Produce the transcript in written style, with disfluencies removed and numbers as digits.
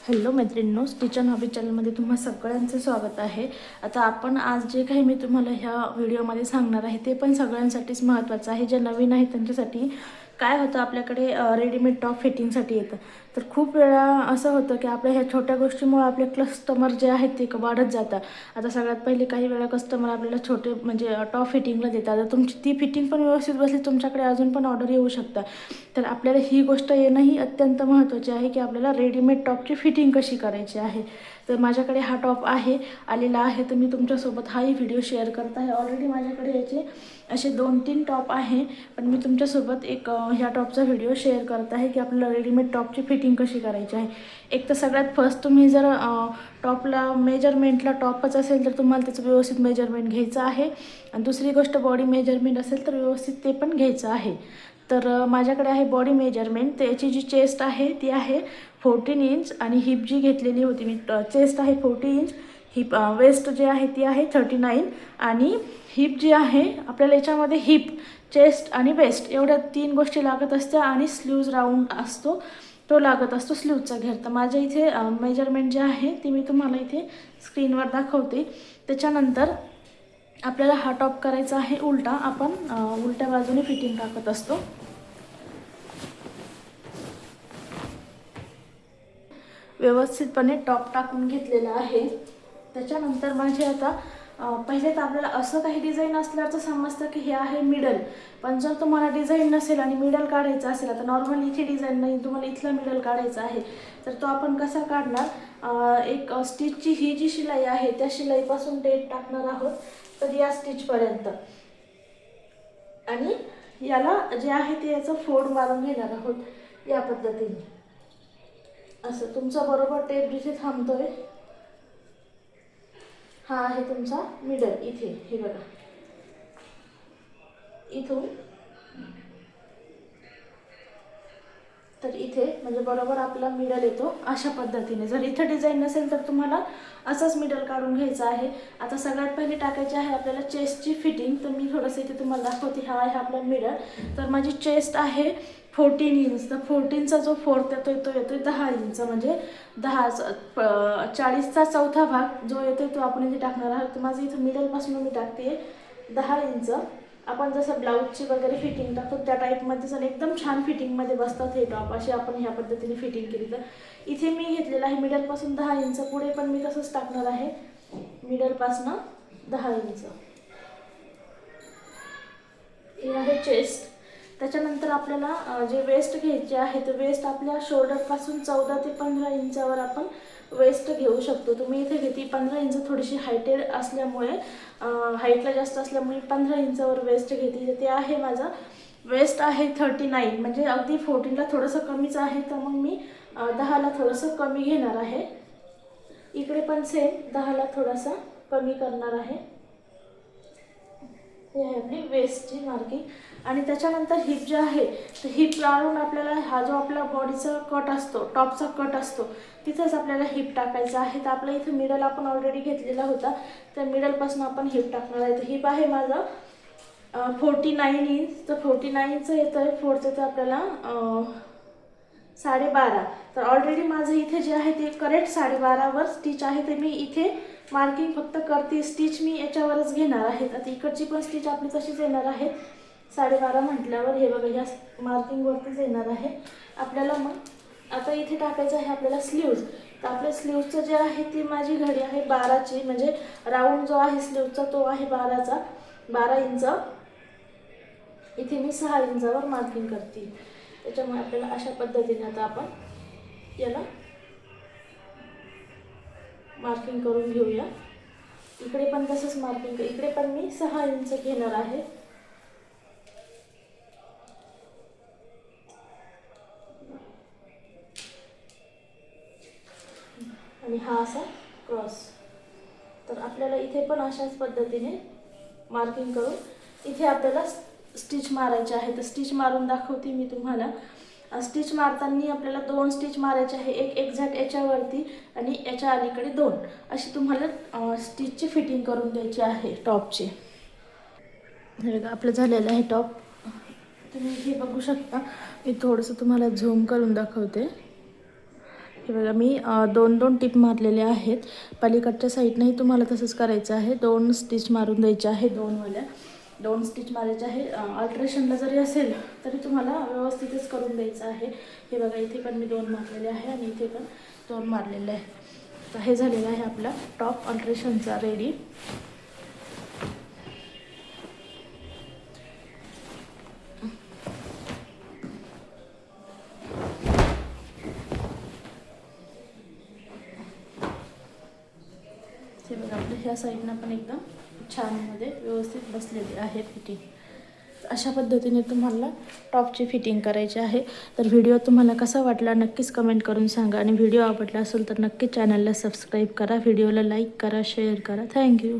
Hello मैत्रिणींनो, स्टिचन hobby चॅनलमध्ये तुम्हा सगळ्यांचं स्वागत आहे। आता आपण आज जे काही मी तुम्हाला ह्या व्हिडिओमध्ये सांगणार आहे ते पण सगळ्यांसाठीच महत्त्वाचं आहे। जे नवीन आहेत त्यांच्यासाठी काय होतं, आपल्याकडे रेडीमेड टॉप फिटिंगसाठी येतं, तर खूप वेळा असं होतं की आपल्या ह्या छोट्या गोष्टीमुळे आपले कस्टमर जे आहेत ते वाढत जातात। आता सगळ्यात पहिले काही वेळा कस्टमर आपल्याला छोटे म्हणजे टॉप फिटिंगला देतात, तर तुमची ती फिटिंग पण व्यवस्थित बसली तुमच्याकडे अजून पण ऑर्डर येऊ शकतात। तर आपल्याला ही गोष्ट येणं ही अत्यंत महत्त्वाची आहे की आपल्याला रेडीमेड टॉपची फिटिंग कशी करायची आहे। तर माझ्याकडे हा टॉप आलेला आहे, तर मी तुमच्यासोबत हाही व्हिडिओ शेअर करत आहे। ऑलरेडी माझ्याकडे याचे असे 2-3 टॉप आहे, पण मी तुमच्यासोबत एक ह्या टॉपचा व्हिडिओ शेअर करत आहे की आपल्याला रेडीमेड टॉपची फिटिंग कशी करायची आहे। एक तर सगळ्यात फर्स्ट तुम्ही जर टॉपला मेजरमेंटला टॉपच असेल तर तुम्हाला त्याचं व्यवस्थित मेजरमेंट घ्यायचं आहे, आणि दुसरी गोष्ट बॉडी मेजरमेंट असेल तर व्यवस्थित ते पण घ्यायचं आहे। तर माझ्याकडे आहे बॉडी मेजरमेंट, त्याची जी चेस्ट आहे ती आहे 14 इंच, आणि हिप जी घेतलेली होती मी, चेस्ट आहे 40 इंच, हिप वेस्ट जे आहे ती आहे 39, आणि हिप जी आहे आपल्याला याच्यामध्ये हिप, चेस्ट आणि वेस्ट एवढ्या 3 गोष्टी लागत असत्या, आणि स्लीव्ज राऊंड असतो तो लागत असतो स्लीवचा घेर। तर माझ्या इथे मेजरमेंट जे आहे ती मी तुम्हाला इथे स्क्रीनवर दाखवते। त्याच्यानंतर आपल्याला हा टॉप करायचा आहे उलटा, आपण उलट्या बाजूने फिटिंग टाकत असतो। व्यवस्थितपणे टॉप टाकून घेतलेला आहे। त्याच्यानंतर माझे आता पहिले तर आपल्याला असं काही डिझाईन असल्याचं समजतं की हे आहे मिडल, पण जर तुम्हाला डिझाईन नसेल आणि मिडल काढायचं असेल, आता नॉर्मली इथे डिझाईन नाही, तुम्हाला इथला मिडल काढायचा आहे, तर तो आपण कसा काढणार, एक स्टिचची ही जी शिलाई आहे त्या शिलाईपासून टेप टाकणार आहोत तर या स्टिचपर्यंत, आणि याला जे आहे ते याचं फोल्ड मारून घेणार आहोत या पद्धतीने। असं तुमचा बरोबर टेप जिथे थांबतोय हा आहे तुमचा मिडल, इथे हे बघा, इथून तर इथे म्हणजे बरोबर आपला मिडल येतो अशा पद्धतीने। जर इथे डिझाईन नसेल तर तुम्हाला असंच मिडल काढून घ्यायचं आहे। आता सगळ्यात पहिले टाकायची आहे आपल्याला चेस्टची फिटिंग, तर मी थोडंसं इथे तुम्हाला दाखवते। हा आहे आपला मिडल, तर माझी चेस्ट आहे 14 इंच, तर 14चा जो फोर्थ येतोय तो येतोय 10 इंच, म्हणजे 40चा चौथा भाग जो येतोय तो आपण इथे टाकणार आहोत। तर माझं इथं मिडलपासून मी टाकते 10 इंच। आपण जसं ब्लाऊजची वगैरे फिटिंग टाकतो त्या टाईपमध्ये आणि एकदम छान फिटिंगमध्ये बसतात हे टॉप, अशी आपण ह्या पद्धतीने फिटिंग केली। तर इथे मी घेतलेलं आहे मिडलपासून 10 इंच, पुढे पण मी तसंच टाकणार आहे मिडलपासून 10 इंच, हे आहे चेस्ट। त्याच्यानंतर आपल्याला जे वेस्ट घ्यायचे आहे तर वेस्ट आपल्या शोल्डरपासून 14 ते 15 इंचावर आपण वेस्ट घेऊ शकतो। तुम्ही इथे घेतली 15 इंच, थोडीशी हायटेड असल्यामुळे हाईटला जास्त असल्यामुळे 15 इंचावर वेस्ट घेतली, तर ते आहे माझा वेस्ट आहे 39, म्हणजे अगदी 14ला थोडंसं कमीच आहे, तर मग मी 10ला थोडंसं कमी घेणार आहे। इकडे पण सेम 10ला थोडासा कमी करणार आहे। हे आहे आपली वेस्टची मार्किंग। आणि त्याच्यानंतर हिप जे आहे तर हिप लावून आपल्याला हा जो आपला बॉडीचा कट असतो, टॉपचा कट असतो, तिथेच आपल्याला हिप टाकायचा आहे। तर आपल्या इथे मिडल आपण ऑलरेडी घेतलेला होता, त्या मिडलपासून आपण हिप टाकणार आहे। तर हिप आहे माझा 49 इंच, तर 49चं येतं आहे, फोर्थ येतं आपल्याला 12.5। तर ऑलरेडी माझं इथे जे आहे ते करेक्ट 12.5वर स्टिच आहे, तर मी इथे मार्किंग फक्त करते, स्टिच मी याच्यावरच घेणार आहे। आता इकडची पण स्टिच आपली तशीच येणार आहे 12.5 म्हटल्यावर, हे बघा ह्या मार्किंगवरतीच येणार आहे आपल्याला। मग आता इथे टाकायचं आहे आपल्याला स्लीव्ज, तर आपल्या स्लीव्जचं जे आहे ती माझी घडी आहे 12ची, म्हणजे राऊंड जो आहे स्लीव्जचा तो आहे 12 इंच, इथे मी 6 इंचावर मार्किंग करते। त्याच्यामुळे आपल्याला अशा पद्धतीने आता आपण याला मार्किंग करून घेऊया। इकडे पण तसंच मार्किंग, इकडे पण मी 6 इंच घेणार आहे। आणि हा असा क्रॉस, तर आपल्याला इथे पण अशाच पद्धतीने मार्किंग करून इथे आपल्याला स्टिच मारायचे आहे। तर स्टिच मारून दाखवते मी तुम्हाला। स्टिच मारताना आपल्याला 2 स्टिच मारायचे आहे, एक एक्झॅक्ट याच्यावरती आणि याच्या अलीकडे 2, अशी तुम्हाला स्टिचची फिटिंग करून द्यायची आहे टॉपची। हे बघा आपलं झालेलं आहे टॉप, तुम्ही इथे बघू शकता। मी थोडंसं तुम्हाला झूम करून दाखवते। हे बघा मी 2 टिप मारलेले आहेत. पलीकडच्या साईडनेही तुम्हाला तसंच करायचं आहे. 2 स्टिच मारून द्यायचे आहे. 2 स्टिच मारायचे आहे. अल्ट्रेशनला जरी असेल तरी तुम्हाला व्यवस्थितच करून द्यायचं आहे. हे बघा इथे पण मी 2 मारलेले आहे आणि इथे पण 2 मारलेले आहे. तर हे झालेलं आहे आपला टॉप अल्ट्रेशनचा रेडी. हे बघा आपल्या ह्या साईडनं पण एकदम छानमध्ये व्यवस्थित बसलेले आहे फिटिंग. अशा पद्धतीने तुम्हाला टॉपची फिटिंग करायची आहे. तर व्हिडिओ तुम्हाला कसा वाटला नक्कीच कमेंट करून सांगा आणि व्हिडिओ आवडला असेल तर नक्की चॅनलला सबस्क्राईब करा, व्हिडिओला लाईक करा, शेअर करा. थँक्यू.